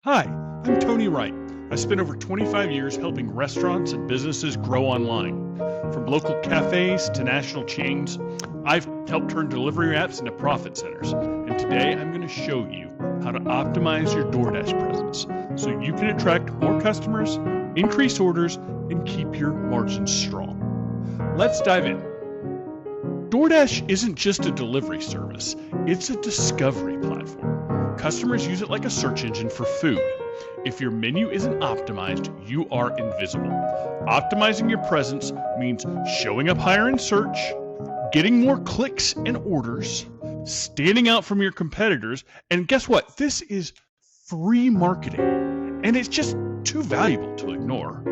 Hi, I'm Tony Wright. I spent over 25 years helping restaurants and businesses grow online. From local cafes to national chains, I've helped turn delivery apps into profit centers. And today I'm going to show you how to optimize your DoorDash presence so you can attract more customers, increase orders, and keep your margins strong. Let's dive in. DoorDash isn't just a delivery service, it's a discovery platform. Customers use it like a search engine for food. If your menu isn't optimized, you are invisible. Optimizing your presence means showing up higher in search, getting more clicks and orders, standing out from your competitors, and guess what? This is free marketing, and it's just too valuable to ignore.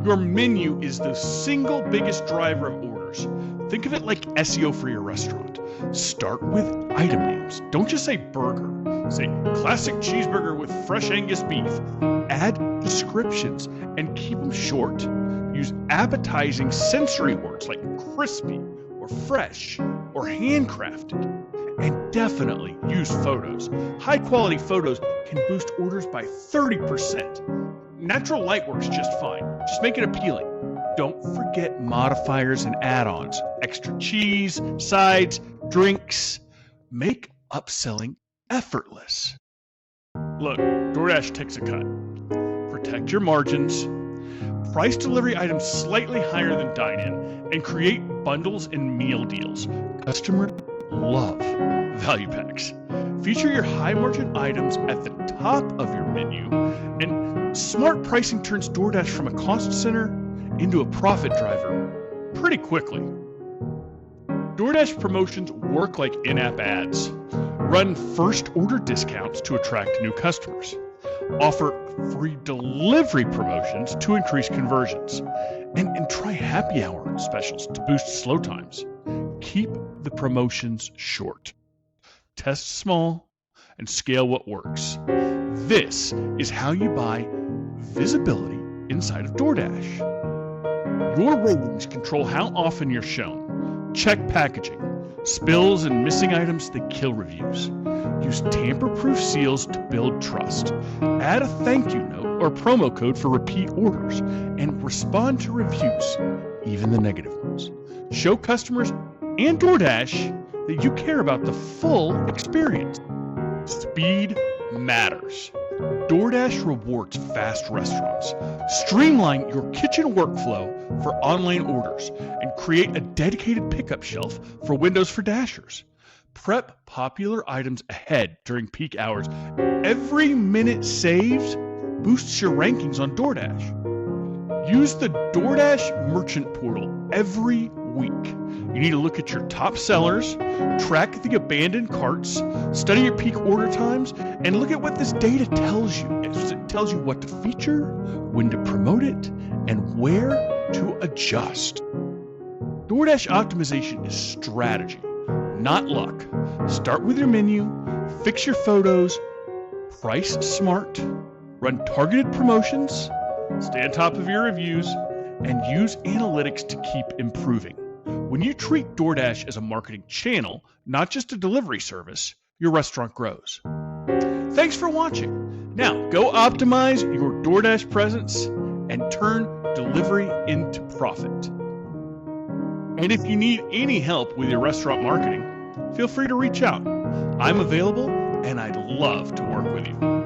Your menu is the single biggest driver of orders. Think of it like SEO for your restaurant. Start with item names. Don't just say burger. Say classic cheeseburger with fresh Angus beef. Add descriptions and keep them short. Use appetizing sensory words like crispy or fresh or handcrafted. And definitely use photos. High quality photos can boost orders by 30%. Natural light works just fine. Just make it appealing. Don't forget modifiers and add-ons. Extra cheese, sides, drinks. Make upselling effortless. Look, DoorDash takes a cut. Protect your margins. Price delivery items slightly higher than dine-in and create bundles and meal deals. Customers love value packs. Feature your high-margin items at the top of your menu, and smart pricing turns DoorDash from a cost center into a profit driver pretty quickly. DoorDash promotions work like in-app ads. Run first order discounts to attract new customers. Offer free delivery promotions to increase conversions. And try happy hour specials to boost slow times. Keep the promotions short. Test small and scale what works. This is how you buy visibility inside of DoorDash. Your ratings control how often you're shown. Check packaging. Spills and missing items that kill reviews. Use tamper-proof seals to build trust. Add a thank you note or promo code for repeat orders. And respond to reviews, even the negative ones. Show customers and DoorDash that you care about the full experience. Speed matters. DoorDash rewards fast restaurants. Streamline your kitchen workflow for online orders and create a dedicated pickup shelf for windows for Dashers. Prep popular items ahead during peak hours. Every minute saved boosts your rankings on DoorDash. Use the DoorDash merchant portal every week. You need to look at your top sellers, track the abandoned carts, study your peak order times, and look at what this data tells you. It tells you what to feature, when to promote it, and where to adjust. DoorDash optimization is strategy, not luck. Start with your menu, fix your photos, price smart, run targeted promotions, stay on top of your reviews, and use analytics to keep improving. When you treat DoorDash as a marketing channel, not just a delivery service, your restaurant grows. Thanks for watching. Now, go optimize your DoorDash presence and turn delivery into profit. And if you need any help with your restaurant marketing, feel free to reach out. I'm available and I'd love to work with you.